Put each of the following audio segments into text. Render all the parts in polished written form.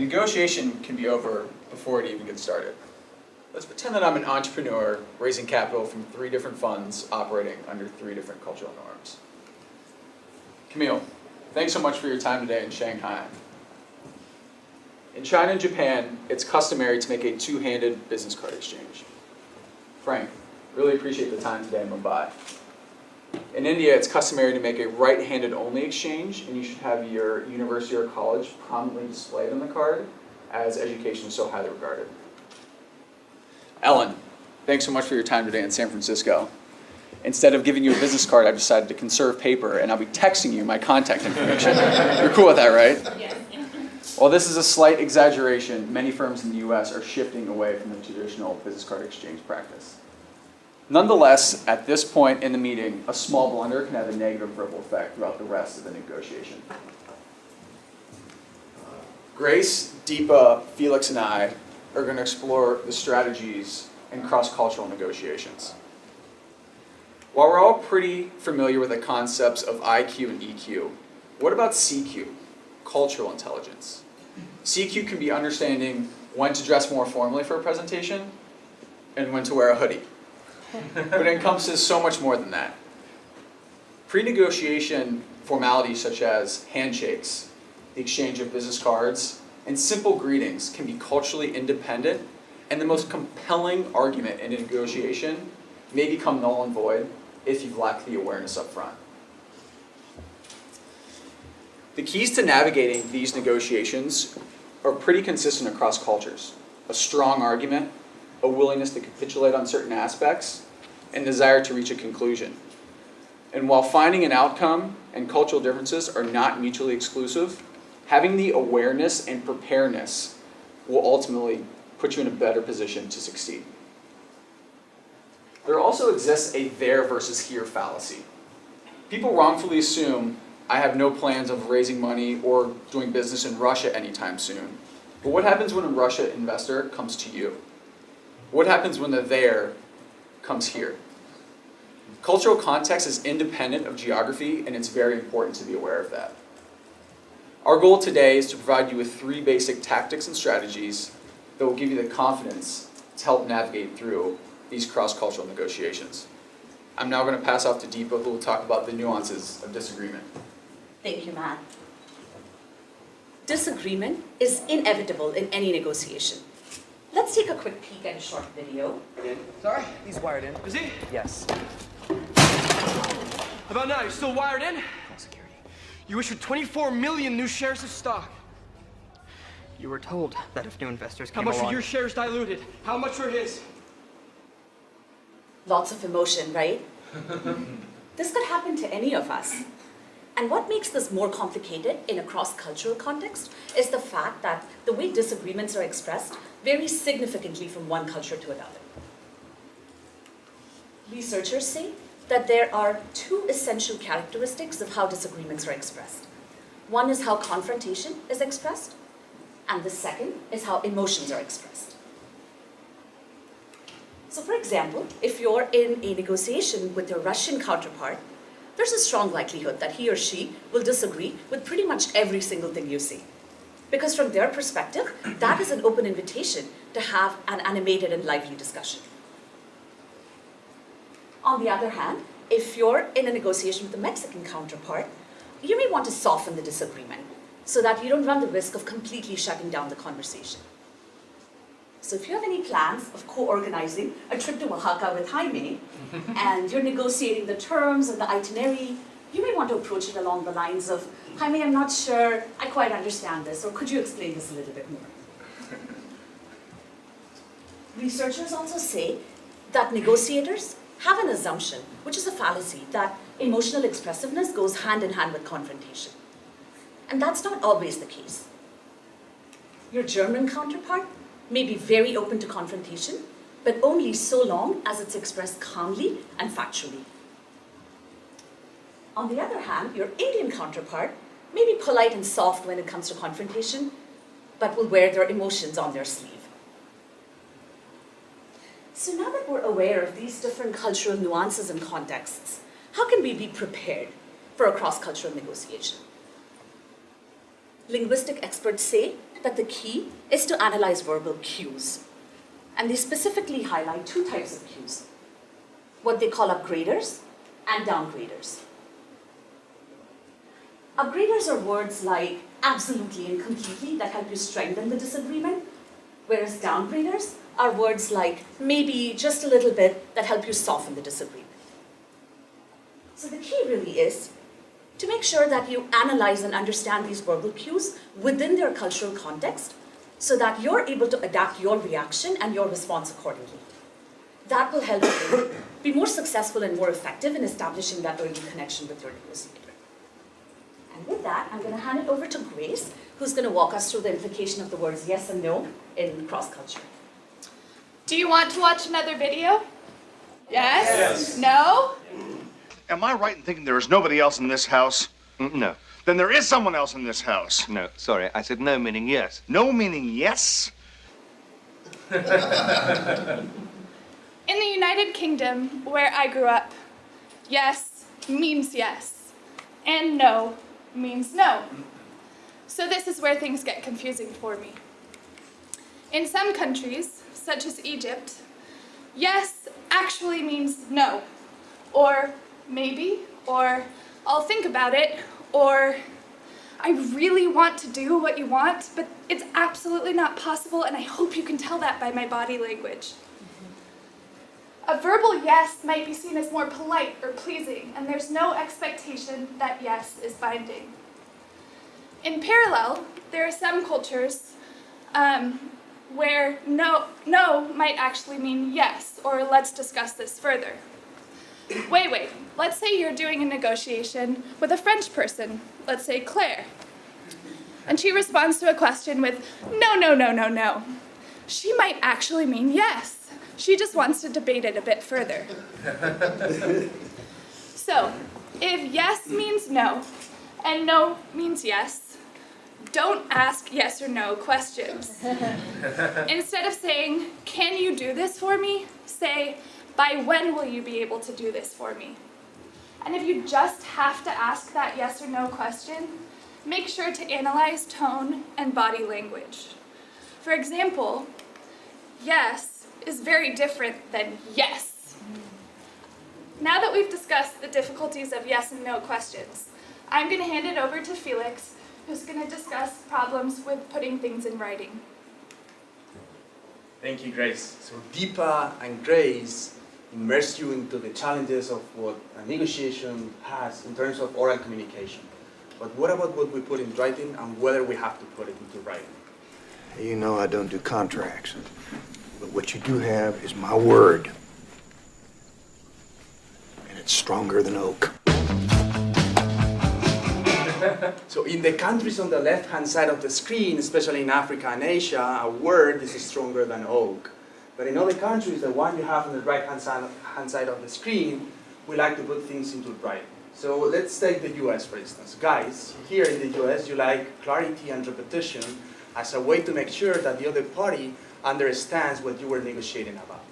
negotiation can be over before it even gets started. Let's pretend that I'm an entrepreneur raising capital from 3 different funds operating under 3 different cultural norms. Camille, thanks so much for your time today in Shanghai. In China and Japan, it's customary to make a 2-handed business card exchange. Frank, really appreciate the time today in Mumbai. In India, it's customary to make a right-handed only exchange, and you should have your university or college prominently displayed on the card, as education is so highly regarded. Ellen, thanks so much for your time today in San Francisco. Instead of giving you a business card, I've decided to conserve paper, and I'll be texting you my contact information. You're cool with that, right? Yes. While this is a slight exaggeration, many firms in the US are shifting away from the traditional business card exchange practice. Nonetheless, at this point in the meeting, a small blunder can have a negative ripple effect throughout the rest of the negotiation. Grace, Deepa, Felix, and I are going to explore the strategies in cross-cultural negotiations. While we're all pretty familiar with the concepts of IQ and EQ, what about CQ, cultural intelligence? CQ can be understanding when to dress more formally for a presentation and when to wear a hoodie. But it encompasses so much more than that. Pre-negotiation formalities such as handshakes, the exchange of business cards, and simple greetings can be culturally independent, and the most compelling argument in a negotiation may become null and void if you've lacked the awareness up front. The keys to navigating these negotiations are pretty consistent across cultures. A strong argument, a willingness to capitulate on certain aspects, and desire to reach a conclusion. And while finding an outcome and cultural differences are not mutually exclusive, having the awareness and preparedness will ultimately put you in a better position to succeed. There also exists a there versus here fallacy. People wrongfully assume I have no plans of raising money or doing business in Russia anytime soon. But what happens when a Russia investor comes to you? What happens when the there comes here? Cultural context is independent of geography, and it's very important to be aware of that. Our goal today is to provide you with 3 basic tactics and strategies that will give you the confidence to help navigate through these cross-cultural negotiations. I'm now going to pass off to Deepa, who will talk about the nuances of disagreement. Thank you, Matt. Disagreement is inevitable in any negotiation. Let's take a quick peek at a short video. Sorry, he's wired in. Is he? Yes. How about now? You still wired in? Full security. You issued 24 million new shares of stock. You were told that if new investors How came much along... were your shares diluted? How much were his? Lots of emotion, right? This could happen to any of us. And what makes this more complicated in a cross-cultural context is the fact that the way disagreements are expressed varies significantly from one culture to another. Researchers say that there are 2 essential characteristics of how disagreements are expressed. One is how confrontation is expressed, and the second is how emotions are expressed. So for example, if you're in a negotiation with your Russian counterpart, there's a strong likelihood that he or she will disagree with pretty much every single thing you say. Because from their perspective, that is an open invitation to have an animated and lively discussion. On the other hand, if you're in a negotiation with a Mexican counterpart, you may want to soften the disagreement so that you don't run the risk of completely shutting down the conversation. So if you have any plans of co-organizing a trip to Oaxaca with Jaime, and you're negotiating the terms and the itinerary, you may want to approach it along the lines of, Jaime, I'm not sure I quite understand this, or could you explain this a little bit more? Researchers also say that negotiators have an assumption, which is a fallacy, that emotional expressiveness goes hand in hand with confrontation. And that's not always the case. Your German counterpart may be very open to confrontation, but only so long as it's expressed calmly and factually. On the other hand, your Indian counterpart may be polite and soft when it comes to confrontation, but will wear their emotions on their sleeve. So now that we're aware of these different cultural nuances and contexts, how can we be prepared for a cross-cultural negotiation? Linguistic experts say that the key is to analyze verbal cues. And they specifically highlight two types of cues, what they call upgraders and downgraders. Upgraders are words like absolutely and completely that help you strengthen the disagreement, whereas downgraders are words like maybe, just a little bit, that help you soften the disagreement. So the key really is to make sure that you analyze and understand these verbal cues within their cultural context so that you're able to adapt your reaction and your response accordingly. That will help you be more successful and more effective in establishing that early connection with your negotiator. And with that, I'm going to hand it over to Grace, who's going to walk us through the implication of the words yes and no in cross-culture. Do you want to watch another video? Yes? No? Am I right in thinking there is nobody else in this house? No. Then there is someone else in this house. No, sorry. I said no meaning yes. No meaning yes? In the United Kingdom, where I grew up, yes means yes, and no means no. So this is where things get confusing for me. In some countries, such as Egypt, yes actually means no, or maybe, or I'll think about it, or I really want to do what you want, but it's absolutely not possible, and I hope you can tell that by my body language. A verbal yes might be seen as more polite or pleasing, and there's no expectation that yes is binding. In parallel, there are some cultures where no might actually mean yes, or let's discuss this further. Wait, let's say you're doing a negotiation with a French person, let's say Claire, and she responds to a question with no. She might actually mean yes. She just wants to debate it a bit further. So, if yes means no, and no means yes, don't ask yes or no questions. Instead of saying, can you do this for me? Say, by when will you be able to do this for me? And if you just have to ask that yes or no question, make sure to analyze tone and body language. For example, yes is very different than yes. Now that we've discussed the difficulties of yes and no questions, I'm going to hand it over to Felix, who's going to discuss problems with putting things in writing. Thank you, Grace. So Deepa and Grace immerse you into the challenges of what a negotiation has in terms of oral communication. But what about what we put in writing and whether we have to put it into writing? You know I don't do contracts. But what you do have is my word. And it's stronger than oak. So in the countries on the left-hand side of the screen, especially in Africa and Asia, a word is stronger than oak. But in other countries, the one you have on the right-hand side of the screen, we like to put things into writing. So let's take the US, for instance. Guys, here in the US, you like clarity and repetition as a way to make sure that the other party understands what you were negotiating about.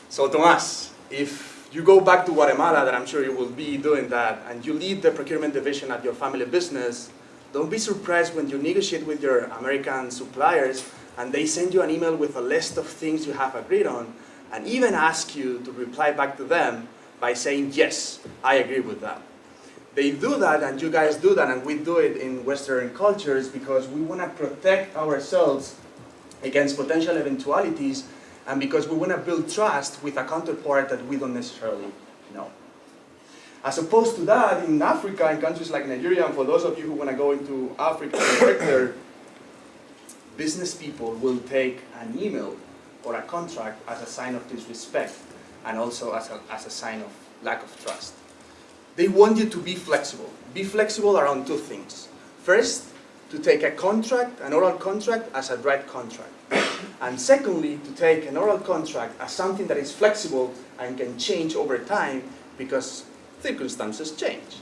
So Tomas, if you go back to Guatemala, that I'm sure you will be doing that, and you lead the procurement division at your family business, don't be surprised when you negotiate with your American suppliers and they send you an email with a list of things you have agreed on, and even ask you to reply back to them by saying, yes, I agree with that. They do that, and you guys do that, and we do it in Western cultures because we want to protect ourselves against potential eventualities, and because we want to build trust with a counterpart that we don't necessarily know. As opposed to that, in Africa, in countries like Nigeria, and for those of you who want to go into Africa and work there, business people will take an email or a contract as a sign of disrespect, and also as a sign of lack of trust. They want you to be flexible. Be flexible around two things. First, to take a contract, an oral contract, as a direct contract. And secondly, to take an oral contract as something that is flexible and can change over time because circumstances change.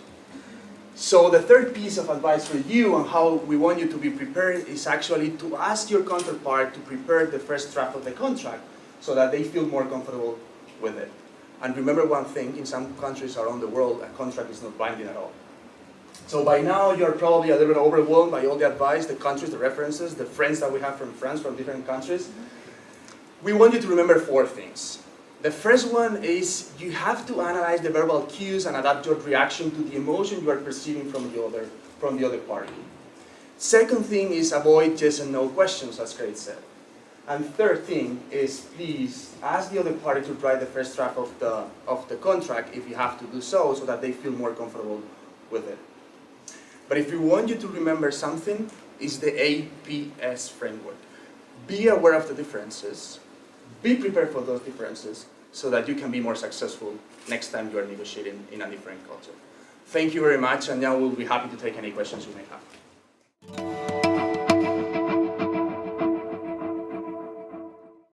So the third piece of advice for you on how we want you to be prepared is actually to ask your counterpart to prepare the first draft of the contract so that they feel more comfortable with it. And remember one thing, in some countries around the world, a contract is not binding at all. So by now, you're probably a little bit overwhelmed by all the advice, the countries, the references, the friends that we have from France, from different countries. We want you to remember 4 things. The first one is you have to analyze the verbal cues and adapt your reaction to the emotion you are perceiving from the other party. Second thing is avoid yes and no questions, as Craig said. And third thing is please ask the other party to write the first draft of the contract if you have to do so that they feel more comfortable with it. But if we want you to remember something, it's the APS framework. Be aware of the differences, be prepared for those differences so that you can be more successful next time you are negotiating in a different culture. Thank you very much, and now we'll be happy to take any questions you may have.